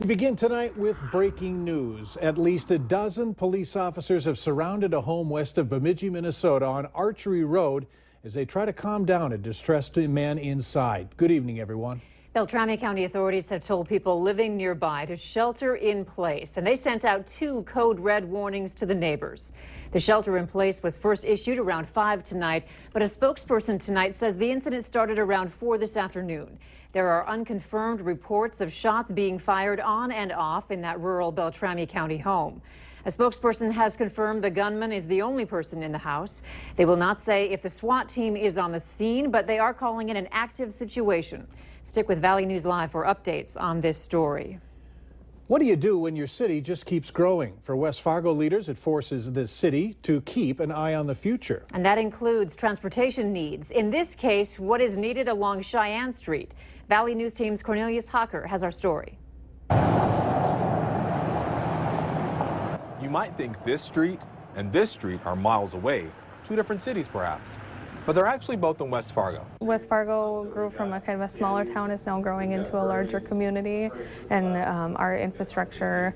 We begin tonight with breaking news. At least a dozen police officers have surrounded a home west of Bemidji, Minnesota on Archery Road as they try to calm down a distressed man inside. Good evening, everyone. Beltrami County authorities have told people living nearby to shelter in place, and they sent out 2 code red warnings to the neighbors. The shelter in place was first issued around 5 tonight, but a spokesperson tonight says the incident started around 4 this afternoon. There are unconfirmed reports of shots being fired on and off in that rural Beltrami County home. A spokesperson has confirmed the gunman is the only person in the house. They will not say if the SWAT team is on the scene, but they are calling it an active situation. Stick with Valley News Live for updates on this story. What do you do when your city just keeps growing? For West Fargo leaders, it forces the city to keep an eye on the future. And that includes transportation needs. In this case, what is needed along Cheyenne Street. Valley News Team's Cornelius Hocker has our story. You might think this street and this street are miles away, 2 different cities perhaps, but they're actually both in West Fargo. West Fargo grew from a kind of a smaller town, is now growing into a larger community, and our infrastructure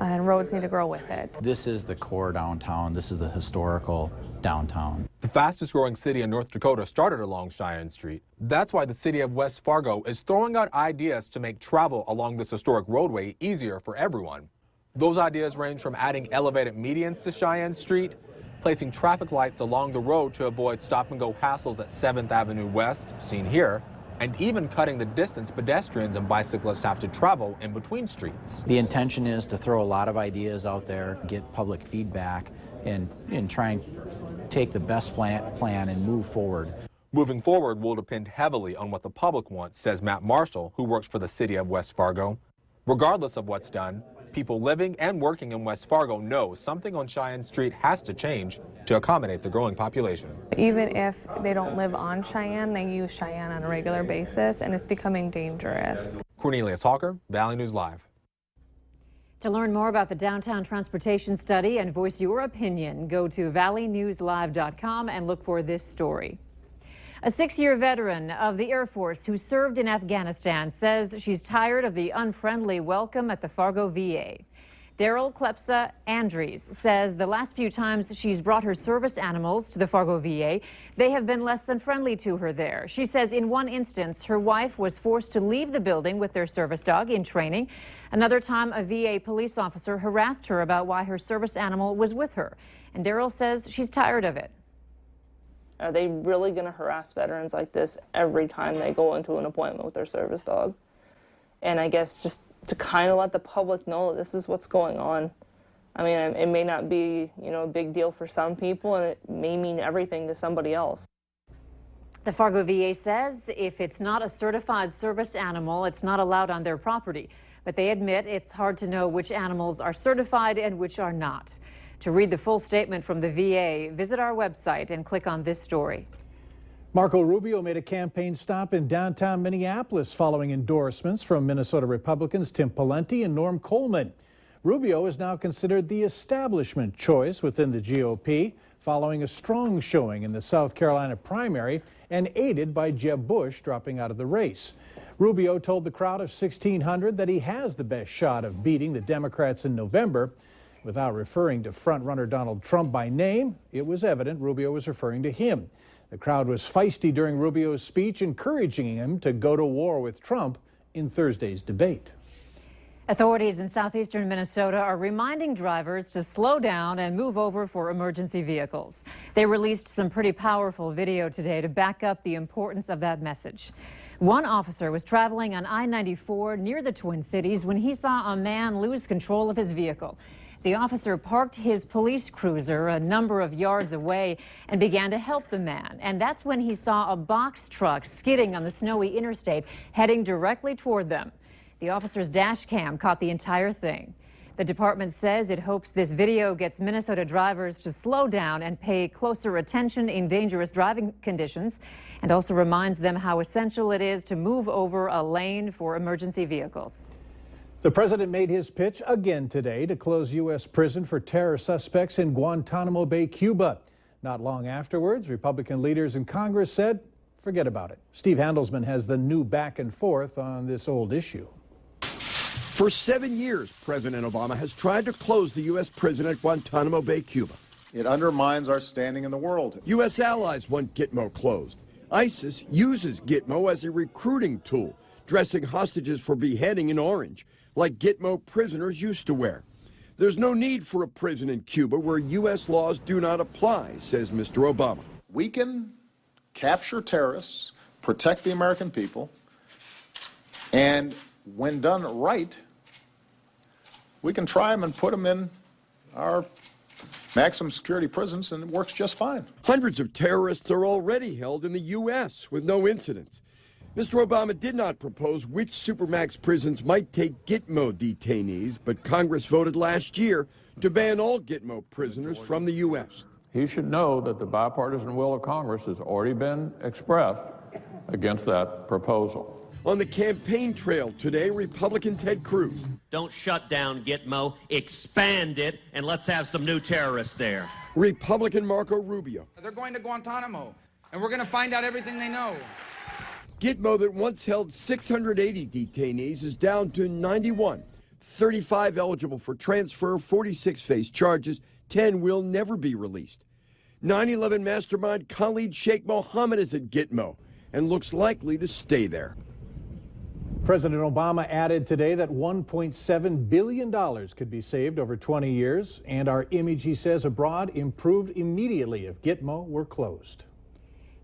and roads need to grow with it. This is the core downtown. This is the historical downtown. The fastest growing city in North Dakota started along Cheyenne Street. That's why the city of West Fargo is throwing out ideas to make travel along this historic roadway easier for everyone. Those ideas range from adding elevated medians to Cheyenne Street, placing traffic lights along the road to avoid stop-and-go hassles at 7th Avenue West, seen here, and even cutting the distance pedestrians and bicyclists have to travel in between streets. The intention is to throw a lot of ideas out there, get public feedback, and try and take the best plan and move forward. Moving forward will depend heavily on what the public wants, says Matt Marshall, who works for the city of West Fargo. Regardless of what's done, people living and working in West Fargo know something on Cheyenne Street has to change to accommodate the growing population. Even if they don't live on Cheyenne, they use Cheyenne on a regular basis, and it's becoming dangerous. Cornelius Hawker, Valley News Live. To learn more about the downtown transportation study and voice your opinion, go to valleynewslive.com and look for this story. A 6-year veteran of the Air Force who served in Afghanistan says she's tired of the unfriendly welcome at the Fargo VA. Daryl Klepsa Andries says the last few times she's brought her service animals to the Fargo VA, they have been less than friendly to her there. She says in one instance, her wife was forced to leave the building with their service dog in training. Another time, a VA police officer harassed her about why her service animal was with her. And Daryl says she's tired of it. Are they really going to harass veterans like this every time they go into an appointment with their service dog? And I guess just to kind of let the public know that this is what's going on. I mean, it may not be, a big deal for some people, and it may mean everything to somebody else. The Fargo VA says if it's not a certified service animal, it's not allowed on their property. But they admit it's hard to know which animals are certified and which are not. To read the full statement from the VA, visit our website and click on this story. Marco Rubio made a campaign stop in downtown Minneapolis following endorsements from Minnesota Republicans Tim Pawlenty and Norm Coleman. Rubio is now considered the establishment choice within the GOP, following a strong showing in the South Carolina primary and aided by Jeb Bush dropping out of the race. Rubio told the crowd of 1,600 that he has the best shot of beating the Democrats in November. Without referring to frontrunner Donald Trump by name, it was evident Rubio was referring to him. The crowd was feisty during Rubio's speech, encouraging him to go to war with Trump in Thursday's debate. Authorities in southeastern Minnesota are reminding drivers to slow down and move over for emergency vehicles. They released some pretty powerful video today to back up the importance of that message. One officer was traveling on I-94 near the Twin Cities when he saw a man lose control of his vehicle. The officer parked his police cruiser a number of yards away and began to help the man. And that's when he saw a box truck skidding on the snowy interstate, heading directly toward them. The officer's dash cam caught the entire thing. The department says it hopes this video gets Minnesota drivers to slow down and pay closer attention in dangerous driving conditions, and also reminds them how essential it is to move over a lane for emergency vehicles. The president made his pitch again today to close U.S. prison for terror suspects in Guantanamo Bay, Cuba. Not long afterwards, Republican leaders in Congress said, forget about it. Steve Handelsman has the new back and forth on this old issue. For 7 years, President Obama has tried to close the U.S. prison at Guantanamo Bay, Cuba. It undermines our standing in the world. U.S. allies want Gitmo closed. ISIS uses Gitmo as a recruiting tool, dressing hostages for beheading in orange, like Gitmo prisoners used to wear. There's no need for a prison in Cuba where U.S. laws do not apply, says Mr. Obama. We can capture terrorists, protect the American people, and when done right, we can try them and put them in our maximum security prisons, and it works just fine. Hundreds of terrorists are already held in the U.S. with no incidents. Mr. Obama did not propose which supermax prisons might take Gitmo detainees, but Congress voted last year to ban all Gitmo prisoners from the U.S. He should know that the bipartisan will of Congress has already been expressed against that proposal. On the campaign trail today, Republican Ted Cruz. Don't shut down Gitmo, expand it, and let's have some new terrorists there. Republican Marco Rubio. They're going to Guantanamo, and we're going to find out everything they know. Gitmo, that once held 680 detainees, is down to 91. 35 eligible for transfer, 46 face charges, 10 will never be released. 9/11 mastermind Khalid Sheikh Mohammed is at Gitmo and looks likely to stay there. President Obama added today that $1.7 billion could be saved over 20 years, and our image, he says, abroad improved immediately if Gitmo were closed.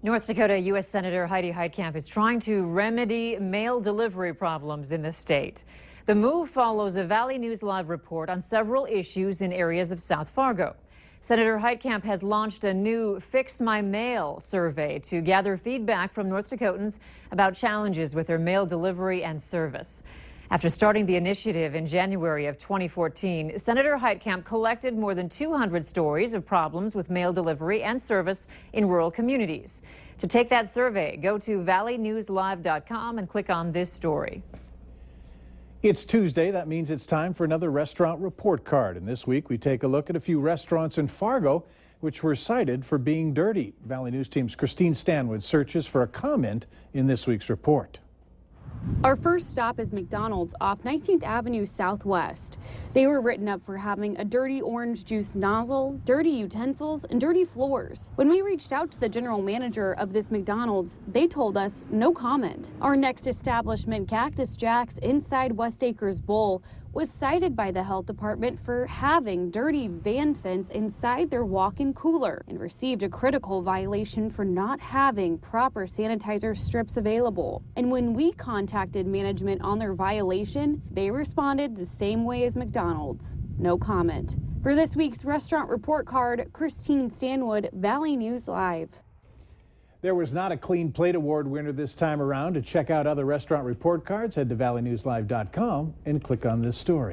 North Dakota U.S. Senator Heidi Heitkamp is trying to remedy mail delivery problems in the state. The move follows a Valley News Live report on several issues in areas of South Fargo. Senator Heitkamp has launched a new Fix My Mail survey to gather feedback from North Dakotans about challenges with their mail delivery and service. After starting the initiative in January of 2014, Senator Heitkamp collected more than 200 stories of problems with mail delivery and service in rural communities. To take that survey, go to valleynewslive.com and click on this story. It's Tuesday. That means it's time for another restaurant report card. And this week we take a look at a few restaurants in Fargo which were cited for being dirty. Valley News Team's Christine Stanwood searches for a comment in this week's report. Our first stop is McDonald's off 19th Avenue Southwest. They were written up for having a dirty orange juice nozzle, dirty utensils, and dirty floors. When we reached out to the general manager of this McDonald's, they told us no comment. Our next establishment, Cactus Jack's inside West Acres Bowl, was cited by the health department for having dirty van fence inside their walk-in cooler and received a critical violation for not having proper sanitizer strips available. And when we contacted management on their violation, they responded the same way as McDonald's. No comment. For this week's restaurant report card, Christine Stanwood, Valley News Live. There was not a Clean Plate Award winner this time around. To check out other restaurant report cards, head to valleynewslive.com and click on this story.